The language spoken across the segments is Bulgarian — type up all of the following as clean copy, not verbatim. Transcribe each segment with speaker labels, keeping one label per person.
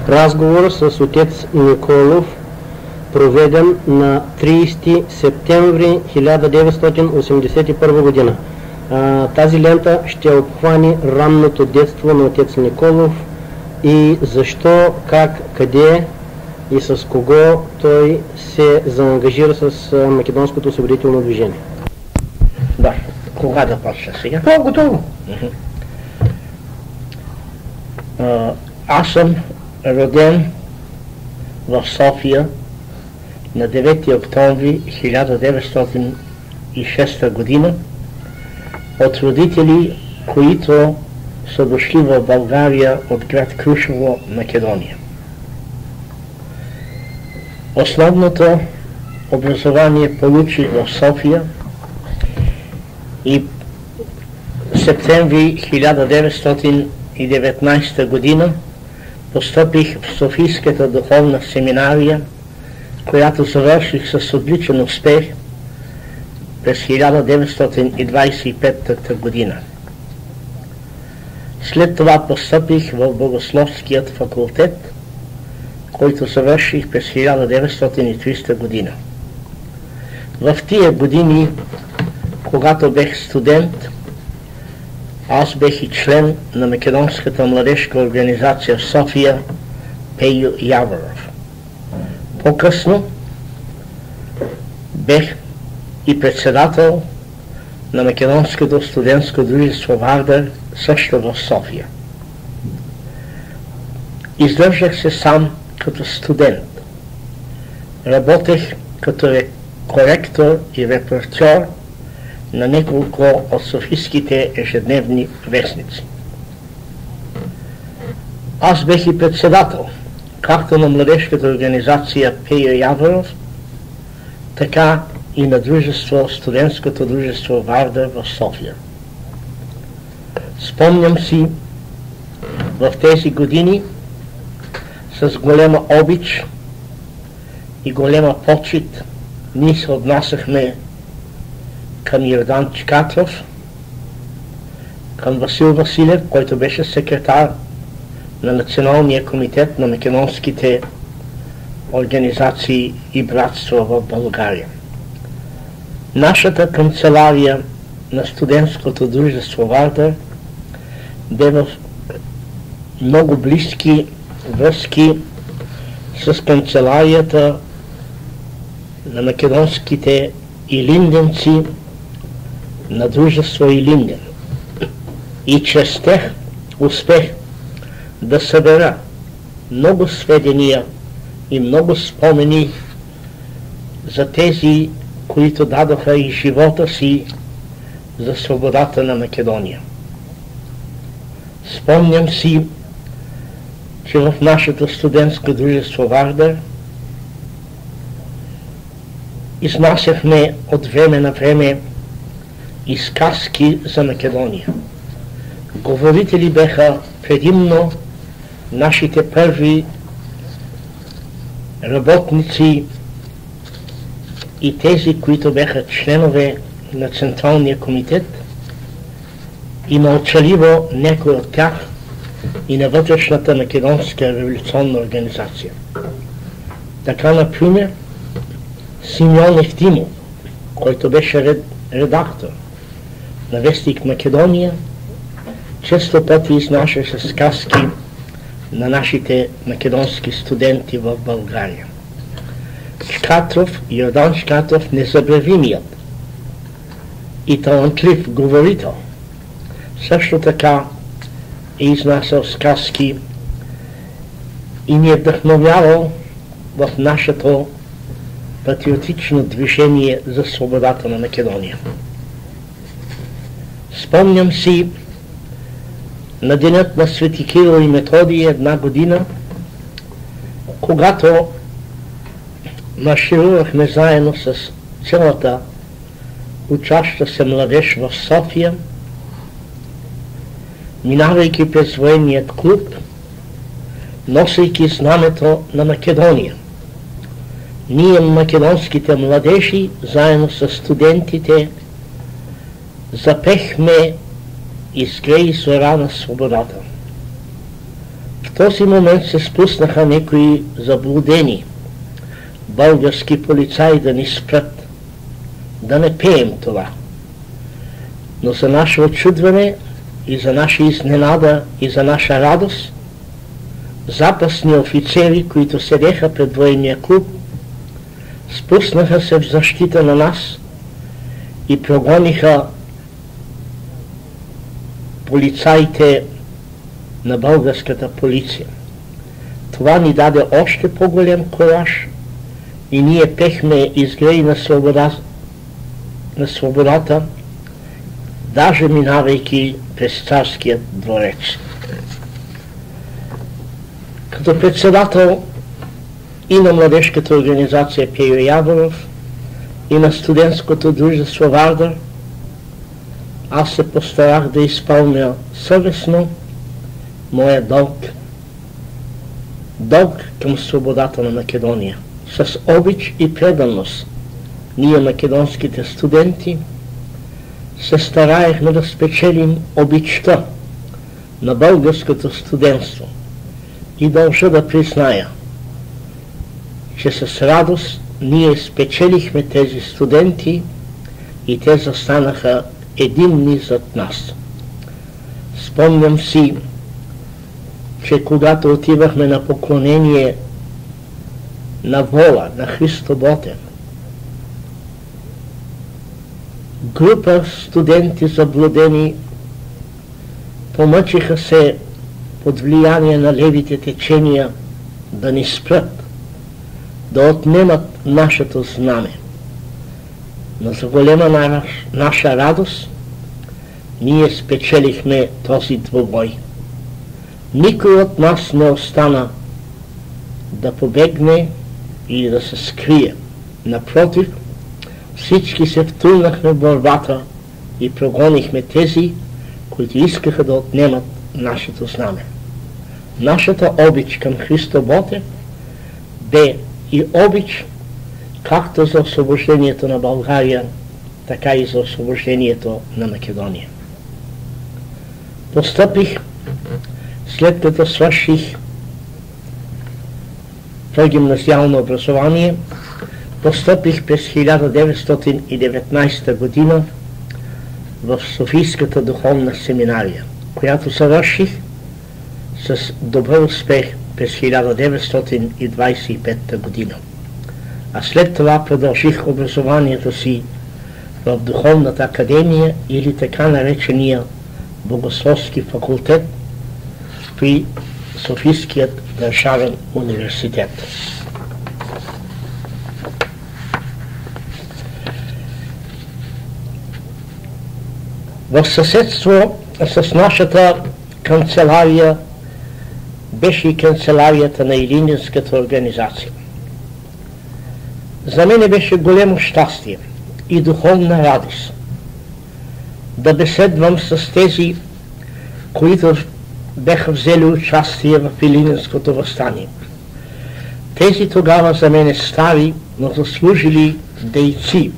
Speaker 1: Разговор с отец Николов, проведен на 30 септември 1981 година. Тази лента ще обхвани ранното детство на отец Николов и защо, как, къде и с кого той се заангажира с Македонското освободително движение.
Speaker 2: Да, кога да почна сега?
Speaker 1: Готово.
Speaker 2: Аз съм роден в София на 9 октомври 1906 година от родители, които са дошли в България от град Крушево, Македония. Основното образование получих в София и в септември 1919 година постъпих в Софийската духовна семинария, която завърших с отличен успех през 1925 година. След това постъпих в Богословският факултет, който завърших през 1930 година. В тия години, когато бех студент, аз бех и член на Македонската младежка организация в София Пейо Яворов. По-късно бех и председател на Македонското студентско дружество Вардар, също в София. Издържах се сам като студент. Работех като коректор и репортер на няколко от софийските ежедневни вестници. Аз бех и председател, както на младежката организация Пейо Яворов, така и на студентското дружество Вардар в София. Спомням си в тези години с голема обич и голема почит ние се отнасяхме към Йордан Чикатров, към Васил Василев, който беше секретар на Националния комитет на македонските организации и братства в България. Нашата канцелария на студентското дружество Вардар бе в много близки връзки с канцеларията на македонските илинденци на дружество Илинден. И чрез тях успех да събера много сведения и много спомени за тези, които дадоха и живота си за свободата на Македония. Спомням си, че в нашето студентско дружество Вардар изнасяхме от време на време и сказки за Македония. Говорители беха предимно нашите първи работници и тези, които беха членове на Централния комитет, и мълчаливо някой от тях и на вътрешната македонска революционна организация. Така, например, Симеон Евтимов, който беше редактор на вестник Македония, често пъти изнасяше сказки на нашите македонски студенти в България. Йордан Чикатров, незабравимият и талантлив говорител, също така е изнасял сказки и ни е вдъхновявал в нашето патриотично движение за свободата на Македония. Спомням си на денят на Свети Кирил и Методий една година, когато марширувахме заедно с цялата учаща се младеж в София, минавайки през военният клуб, носейки знамето на Македония. Ние, македонските младежи, заедно с студентите, запехме изгрей зора на свободата. В този момент се спуснаха някои заблудени български полицаи да ни спрат, да не пеем това. Но за наше очудване и за наша изненада и за наша радост, запасни офицери, които седеха пред военния клуб, спуснаха се в защита на нас и прогониха полицаите на българската полиция. Това ни даде още по-голям кураж и ние пехме изгрей на свободата, даже минавайки през царският дворец. Като председател и на младежката организация Пейо Яворов, и на студентското дружество Вардар, аз се постарах да изпълня съвестно моя дълг към свободата на Македония. С обич и преданост ние, македонските студенти, се стараехме да спечелим обичта на българското студентство и дължа да призная, че с радост ние спечелихме тези студенти и те застанаха единни зад нас. Спомням си, че когато отивахме на поклонение на Вола, на Христо Ботев, група студенти заблудени помъчиха се под влияние на левите течения да ни спрат, да отнемат нашето знаме. Но за голема наша радост ние спечелихме този двубой. Никой от нас не остана да побегне или да се скрие. Напротив, всички се втурнахме в борбата и прогонихме тези, които искаха да отнемат нашето знаме. Нашата обич към Христо Ботев бе и обич както за освобождението на България, така и за освобождението на Македония. Постъпих, след като свърших прогимназиално образование, постъпих през 1919 година в Софийската духовна семинария, която завърших с добър успех през 1925 година. А след това продължих образованието си в Духовната академия или така наречения Богословски факултет при Софийският държавен университет. В съседство с нашата канцелария беше и канцеларията на Илинденската организация. За мен беше големо щастие и духовна радост да беседвам с тези, които бяха взели участие в Илинденското въстание. Тези тогава за мен стари, но заслужили дейци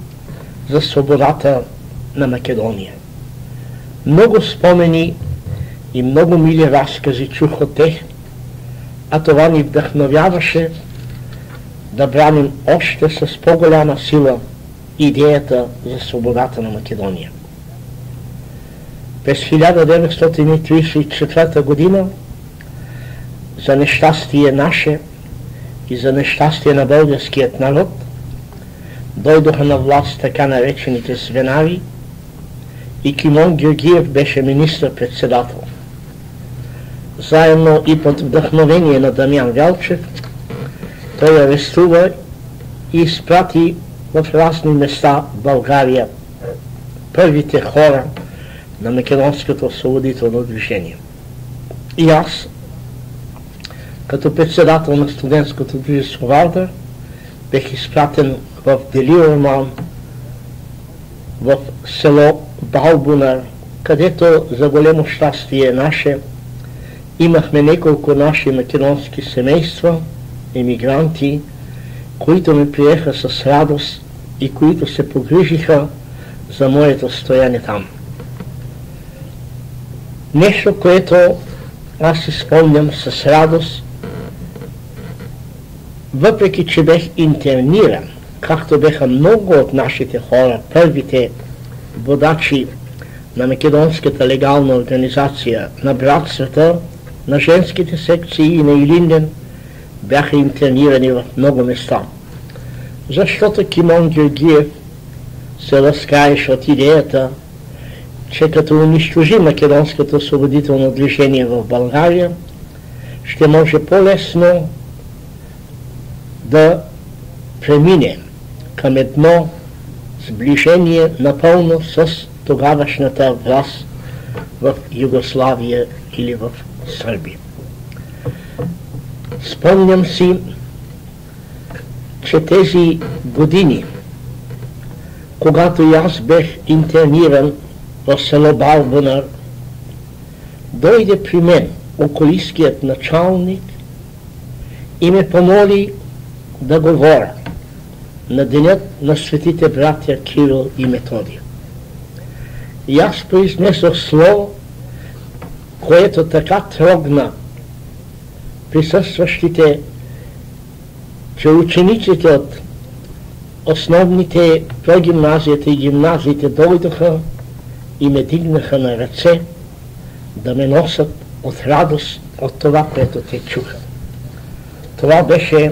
Speaker 2: за свободата на Македония. Много спомени и много мили разкази чух от тях, а това ни вдъхновяваше да браним още с по-голяма сила идеята за свободата на Македония. През 1934 година, за нещастие наше и за нещастие на българският народ, дойдоха на власт така наречените звенари и Кимон Георгиев беше министър-председател. Заедно и под вдъхновение на Дамян Велчев, той арестува и изпрати в разни места в България първите хора на Македонското освободително движение. И аз, като председател на студентското дружество Вардар, бех изпратен в Делиорман, в село Балбунар, където за големо щастие наше имахме няколко наши македонски семейства, емигранти, които ме приеха с радост и които се погрижиха за моето стояне там. Нещо, което аз си спомням с радост, въпреки че бех интерниран, както беха много от нашите хора, първите водачи на Македонската легална организация, на братствата, на женските секции и на Илинден, бяха интернирани в много места. Защото Кимон Георгиев се разкаеше от идеята, че като унищожи македонското освободително движение в България, ще може по-лесно да премине към едно сближение напълно с тогавашната власт в Югославия или в Сърбия. Спомням си, че тези години, когато и аз бех интерниран в село Балбунар, дойде при мен околийският началник и ме помоли да говоря на денят на светите братя Кирил и Методий. И аз произнесох слово, което така трогна присъстващите, че учениците от основните прогимназията и гимназиите дойдоха и ме дигнаха на ръце да ме носят от радост от това, което те чуха. Това беше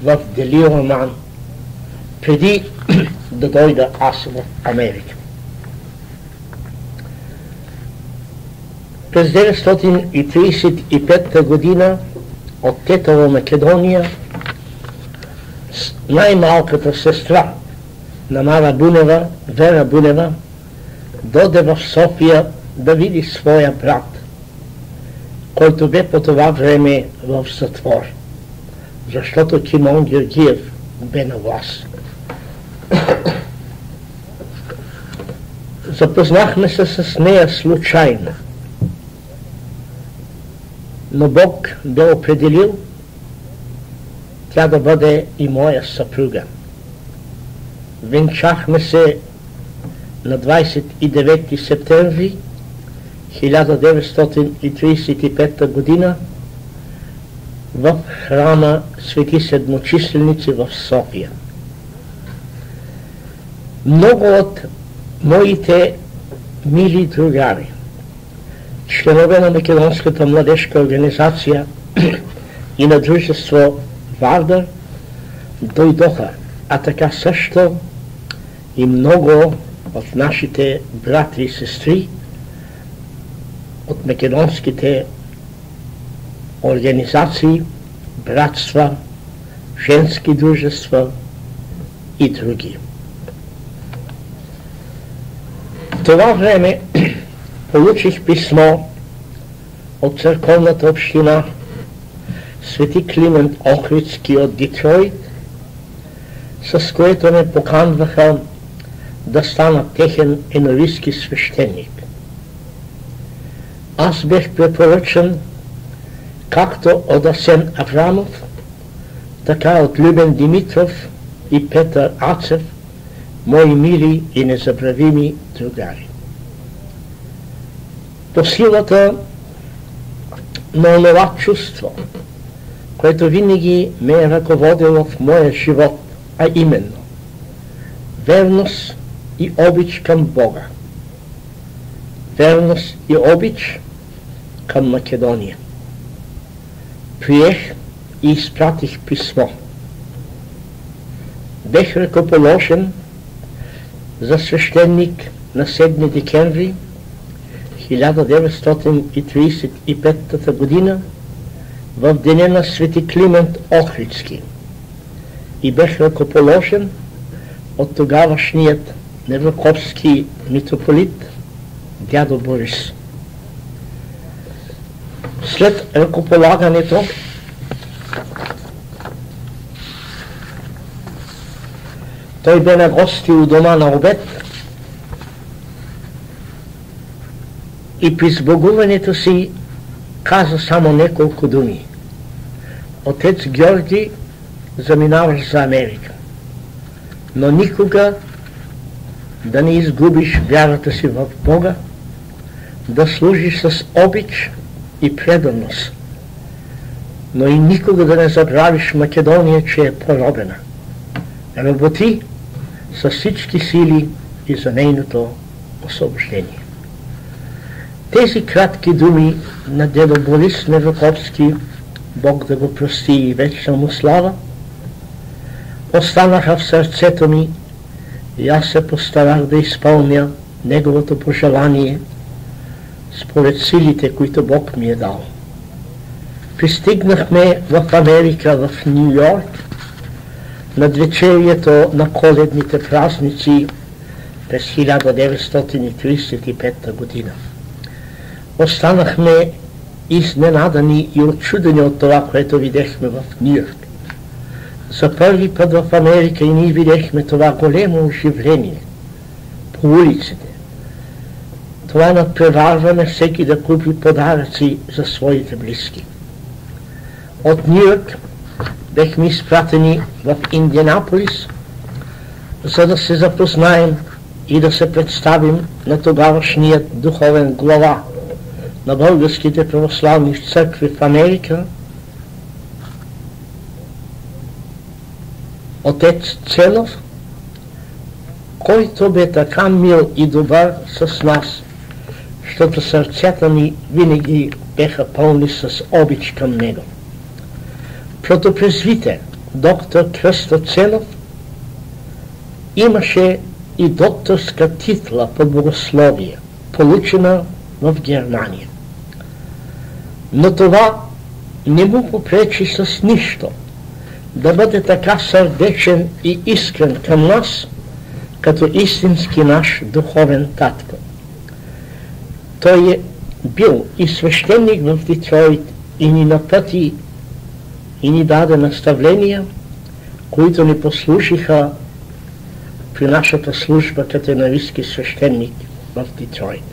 Speaker 2: в Делиорман, преди да дойда аз в Америка. През 1935 година от Тетово, Македония, най-малката сестра на Мара Бунева, Вера Бунева, доде в София да види своя брат, който бе по това време в затвор, защото Кимон Георгиев бе на власт. Запознахме се с нея случайно, но Бог бе определил тя да бъде и моя съпруга. Венчахме се на 29 септември 1935 година в храма Свети Седмочисленици в София. Много от моите мили другари, членове на Македонската младежка организация и на дружество Вардар, дойдоха, а така също и много от нашите братри и сестри от македонските организации, братства, женски дружества и други. В това време получих писмо от църковната община Свети Климент Охридски от Детройт, с което ме поканваха да стана техен енорийски свещеник. Аз бех препоръчан както от Асен Аврамов, така от Любен Димитров и Петър Ацев, мои мили и незабравими другари. По силата на онова чувство, което винаги ме е ръководило в моя живот, а именно верност и обич към Бога, верност и обич към Македония. Приех и изпратих писмо. Бех ръкоположен за свещеник на 7 декември 1935 година в деня на Свети Климент Охридски и бех ръкоположен от тогавашният неврокопски митрополит дядо Борис. След ръкополагането той бе на гости у дома на обед и при сбогуването си каза само няколко думи. Отец Георги, заминаваш за Америка, но никога да не изгубиш вярата си в Бога, да служиш с обич и преданост, но и никога да не забравиш Македония, че е поробена. Работи с всички сили и за нейното освобождение. Тези кратки думи на дедо Борис Неваковски, Бог да го прости и вечна му слава, останаха в сърцето ми и аз се постарах да изпълня неговото пожелание според силите, които Бог ми е дал. Пристигнахме в Америка, в Ню Йорк, над вечерието на коледните празници през 1935 година. Останахме изненадани и отчудени от това, което видяхме в Ню Йорк. За първи път в Америка и ние видяхме това големо оживление по улиците. Това надпреварване всеки да купи подаръци за своите близки. От Ню Йорк бехме изпратени в Индианаполис, за да се запознаем и да се представим на тогавашният духовен глава на българските православни църкви в Америка, отец Ценов, който бе така мил и добър с нас, защото сърцата ни винаги беха пълни с обич към него. Протопрезвитер доктор Кръсто Ценов имаше и докторска титла по богословие, получена в Германия. Но това не му попречи с нищо да бъде така сърдечен и искрен към нас, като истински наш духовен татко. Той е бил и свещеник в Детройт и ни напъти и ни даде наставления, които ни послушиха при нашата служба като евангелски свещеник в Детройт.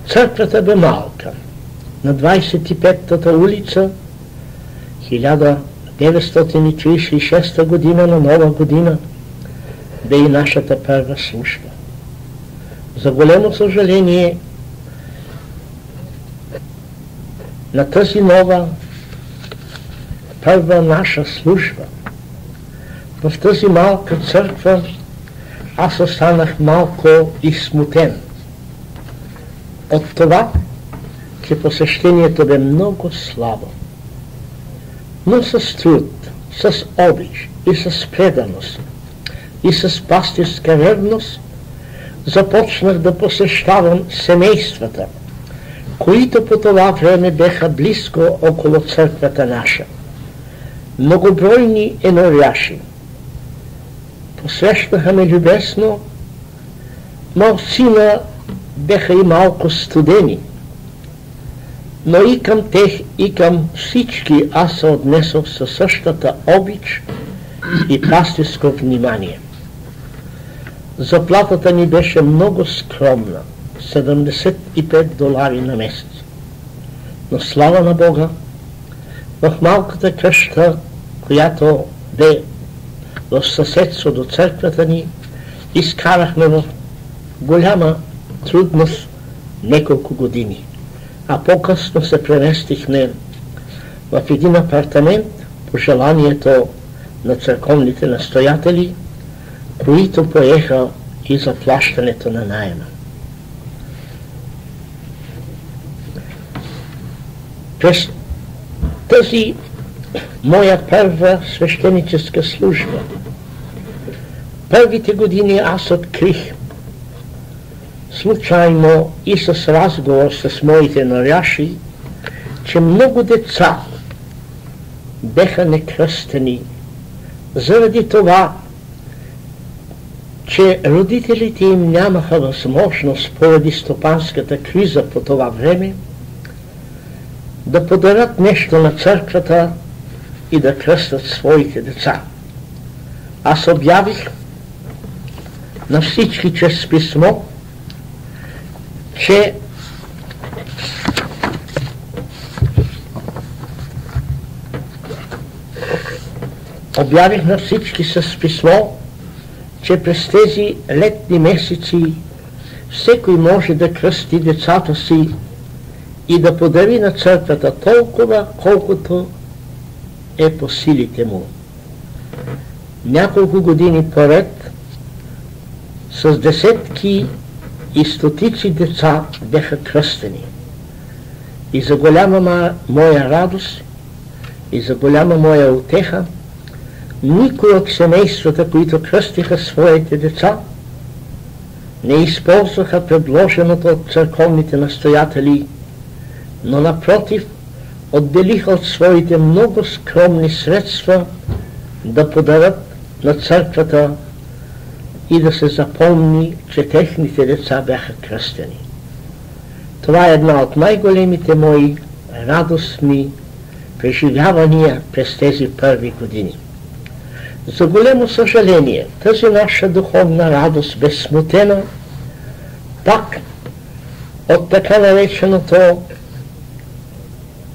Speaker 2: Църквата бе малка. На 25-та улица, 1936 година, на Нова година, бе и нашата първа служба. За големо съжаление, на тази нова първа наша служба, в тази малка църква, аз останах малко изсмутен от това, че посещението бе много слабо. Но с труд, с обич и с преданост и с пастирска ревност започнах да посещавам семействата, които по това време беха близко около църквата наша. Многобройни еноряши посрещнаха ме любесно, малцина беха и малко студени, но и към тех, и към всички аз се отнесох със същата обич и пастирско внимание. Заплатата ни беше много скромна, $75 на месец. Но слава на Бога, в малката къща, която бе в съседство до църквата ни, изкарахме в голяма трудност няколко години. А по-късно се преместихме в един апартамент по желанието на църковните настоятели, които поеха и заплащането на наема. През тази моя първа свещеническа служба, първите години аз открих случайно и с разговор с моите наряши, че много деца беха некръстени заради това, че родителите им нямаха възможност поради стопанската криза по това време да подарят нещо на църквата и да кръстят своите деца. Аз обявих на всички чрез писмо, че с писмо, че през тези летни месеци всекой може да кръсти децата си и да подари на църквата толкова, колкото е по силите му. Няколко години поред с десетки и стотици деца бяха кръстени. И за голяма моя радост и за голяма моя утеха, никой от семействата, които кръстиха своите деца, не използваха предложеното от църковните настоятели, но напротив, отделиха от своите много скромни средства да подарят на църквата и да се запомни, че техните деца бяха кръстени. Това е една от най-големите мои радостни преживявания през тези първи години. За голямо съжаление, тази наша духовна радост бе смутена пак от така нареченото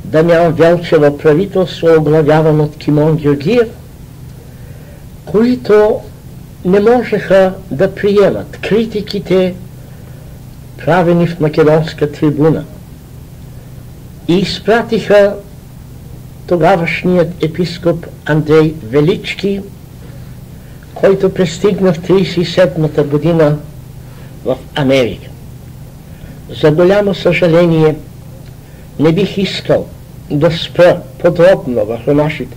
Speaker 2: Дамян Велчево правителство, оглавявано от Кимон Георгиев, които не можеха да приемат критиките, правени в Македонска трибуна, и изпратиха тогавашният епископ Андрей Велички, който пристигна в 1937 година в Америка. За голямо съжаление, не бих искал да спра подробно върху нашите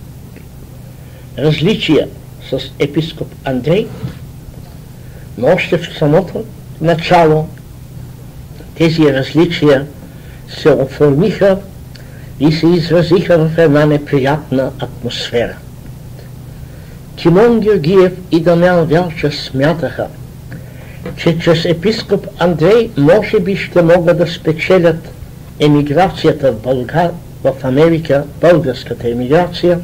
Speaker 2: различия с епископ Андрей, но още в самото начало тези различия се оформиха и се изразиха в една неприятна атмосфера. Кимон Георгиев и Дамян Велчев смятаха, че чрез епископ Андрей може би ще могат да спечелят емиграцията в Америка, българската емиграция,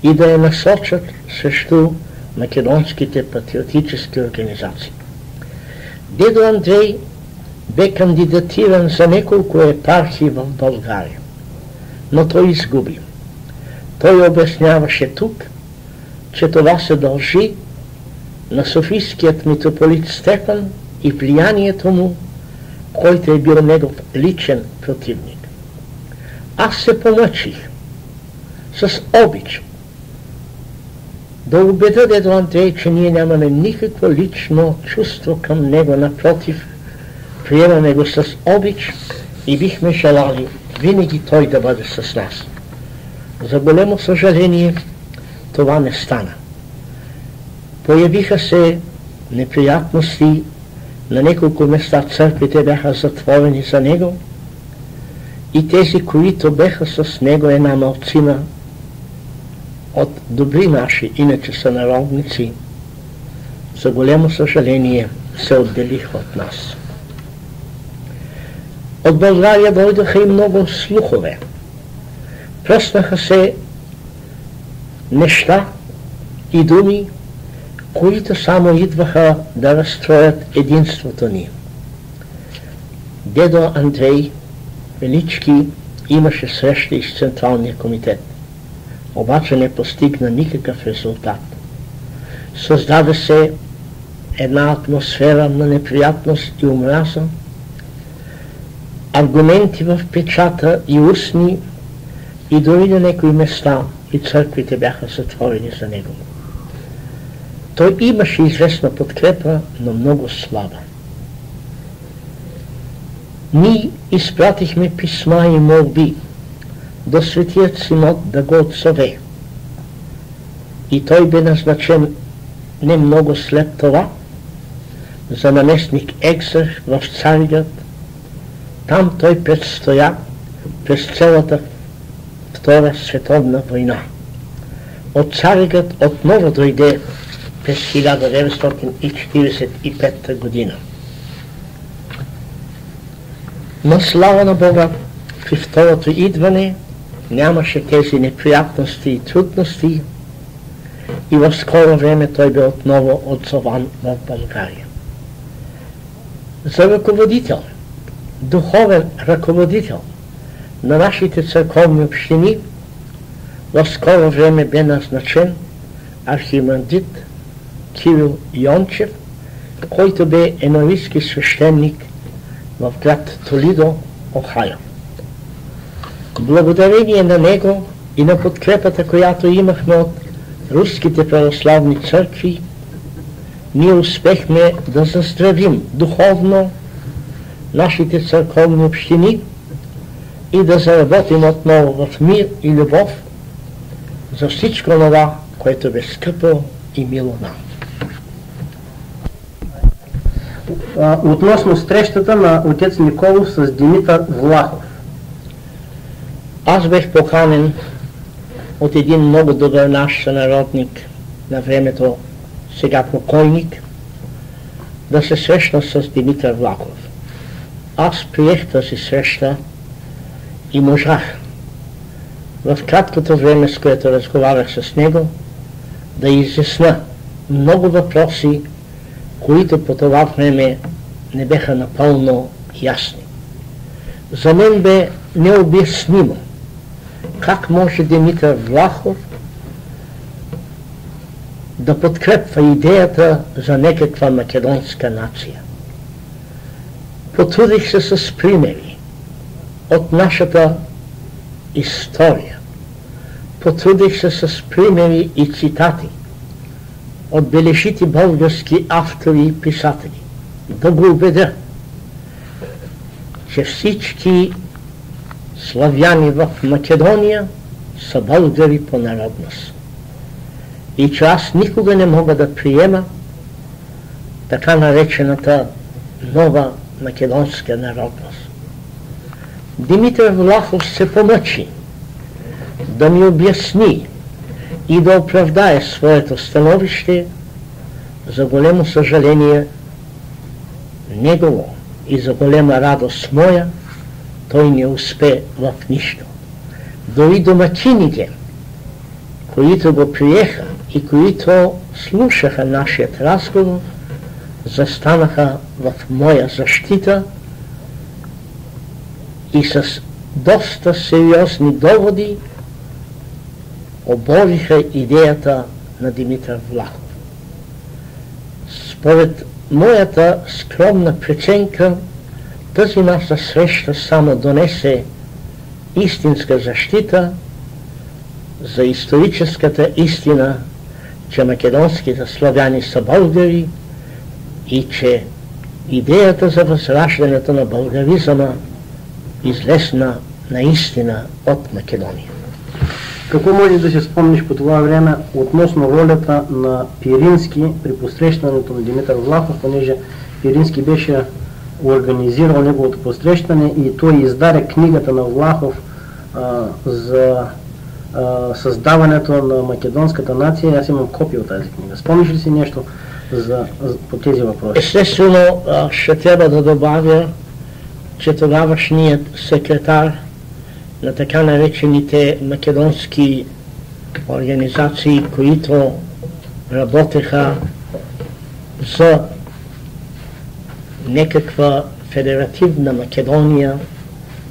Speaker 2: и да я насочат срещу македонските патриотически организации. Дедо Андрей бе кандидатиран за няколко епархии в България, но той изгуби. Той обясняваше тук, че това се дължи на софийският митрополит Стефан и влиянието му, който е бил негов личен противник. Аз се помъчих с обич да убедя дедо Андрей, че ние нямаме никакво лично чувство към него, напротив, приемаме го с обич и бихме желали винаги той да бъде с нас. За голямо съжаление, това не стана. Появиха се неприятности, на няколко места църквите бяха затворени за него и тези, които бяха с него, една малцина от добри наши, иначе са народници, за голямо съжаление се отделиха от нас. От България дойдоха и много слухове. Пръснаха се неща и думи, които само идваха да разстроят единството ни. Дедо Андрей Велички имаше срещи с Централния комитет, обаче не постигна никакъв резултат. Създаде се една атмосфера на неприятност и омраза, аргументи в печата и устни, и дори на някои места и църквите бяха затворени за него. Той имаше известна подкрепа, но много слаба. Ние изпратихме писма и молби до Светият Синод да го отзове. И той бе назначен не много след това за наместник Екзарх в Цариград. Там той предстоя през цялата Втора световна война. От Цариград отново дойде през 1945 година. Но слава на Бога, при второто идване нямаше тези неприятности и трудности и в скоро време той бе отново отзован в България. За ръководител, духовен ръководител на нашите църковни общини в скоро време бе назначен архимандрит Кирил Йончев, който бе енорийски свещеник в град Толидо, Охайо. Благодарение на него и на подкрепата, която имахме от руските православни църкви, ние успехме да заздравим духовно нашите църковни общини и да заработим отново в мир и любов за всичко това, което бе скъпо и мило нам.
Speaker 1: Относно срещата на отец Николов с Димитър Влахов.
Speaker 2: Аз бех поканен от един много добър наш сънародник на времето, сега покойник, да се срещна с Димитър Влахов. Аз приех тази среща и можах в краткото време, с което разговарях с него, да изясня много въпроси, които по това време не беха напълно ясни. За мен бе необяснимо как може Димитър Влахов да подкрепва идеята за някаква македонска нация. Потрудих се с примери от нашата история. Потрудих се с примери и цитати от бележити български автори и писатели, да го убедя, че всички славяни в Македония са българи по народност. И че аз никога не мога да приема така наречената нова македонска народност. Димитър Влахов се помъчи да ми обясни и да оправдае своето становище. За големо съжаление негово и за голема радост моя, той не успе в нищо. Дори домакините, които го приеха и които слушаха нашият разговор, застанаха в моя защита и с доста сериозни доводи обориха идеята на Димитър Влахов. Според моята скромна преценка, тази наша среща само донесе истинска защита за историческата истина, че македонските славяни са българи и че идеята за възраждането на българизма излезна наистина от Македония.
Speaker 1: Какво можеш да се спомниш по това време относно ролята на Пирински при посрещането на Димитър Влахов, понеже Пирински беше организирал неговото посрещане и той издаде книгата на Влахов за създаването на македонската нация. Аз имам копия от тази книга. Спомниш ли си нещо по тези въпроси?
Speaker 2: Естествено, ще трябва да добавя, че тогавашният секретар на така наречените македонски организации, които работеха за някаква федеративна Македония,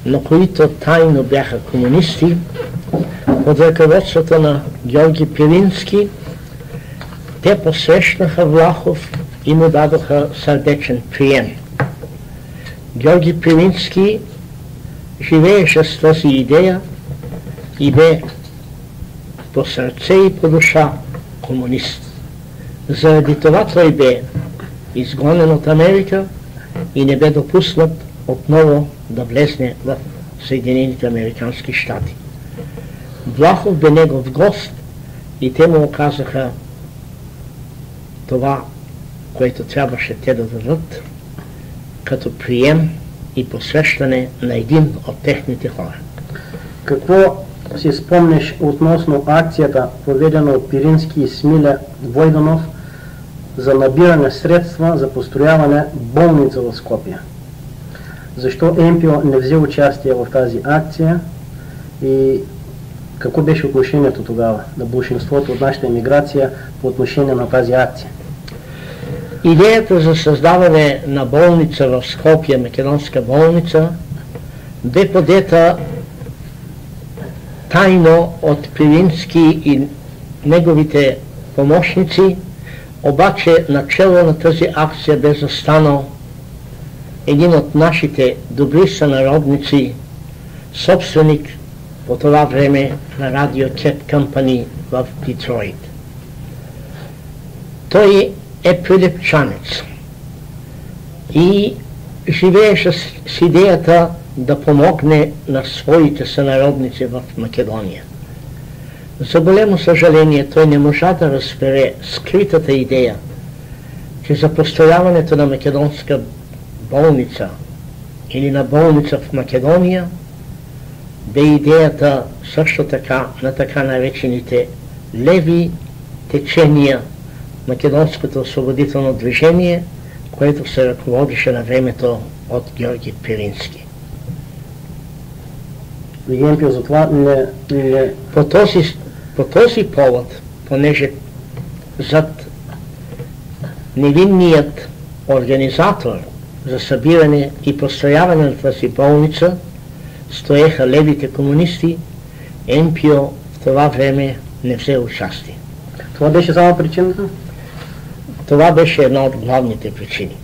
Speaker 2: но които тайно бяха комунисти, под ръководството на Георги Пирински, те посрещнаха Влахов и му дадоха сърдечен прием. Георги Пирински живееше с тази идея и бе по сърце и по душа комунист. Заради това той бе изгонен от Америка и не бе допуснат отново да влезне в Съединените американски щати. Влахов бе негов гост и те му оказаха това, което трябваше те да дадат, като прием и посрещане на един от техните хора.
Speaker 1: Какво си спомнеш относно акцията, проведена от Пирински и Смиля Войданов за набиране средства за построяване болница в Скопие? Защо МПО не взе участие в тази акция и какво беше отношението тогава на большинството от нашата емиграция по отношение на тази акция?
Speaker 2: Идеята за създаване на болница в Скопие, македонска болница, бе подета тайно от Пирински и неговите помощници, обаче начало на тази акция бе застанал един от нашите добри сънародници, собственик по това време на радио Cat Company в Детройт. Той е прилепчанец и живееше с идеята да помогне на своите сънародници в Македония. За голямо съжаление, той не можа да разбере скритата идея, че за построяването на македонска болница или на болница в Македония бе идеята също така на така наречените леви течения, македонското освободително движение, което се ръководеше на времето от Георги Пирински.
Speaker 1: Емпио, затова не...
Speaker 2: По този повод, понеже зад невинният организатор за събиране и построяване на тази болница стоеха левите комунисти, Емпио в това време не взе участие.
Speaker 1: Това беше само причината?
Speaker 2: Това беше една от главните причини.